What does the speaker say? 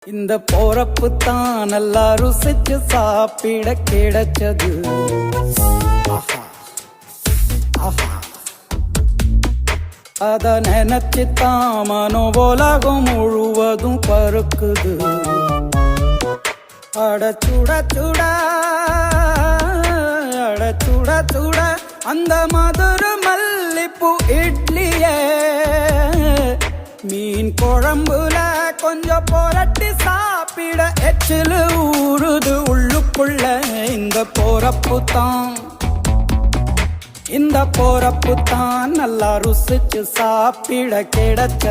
இந்த போறப்பு தான் நல்லா ருசிச்சு சாப்பிட கிடைச்சது. ஆஹா ஆஹா, அத நினைச்சுத்தான் மனோ உலகம் முழுவதும் பருக்குது. அட சுட சுட அட சுட சுட அந்த மதுரை மல்லிப்பூ இட்லியே மீன் குழம்புல கொஞ்சம் புரட்டி சாப்பிட எச்சிலு ஊறுது உள்ளுக்குள்ள. இந்த போறப்பு தான் நல்லா ருசிச்சு சாப்பிட கிடைச்ச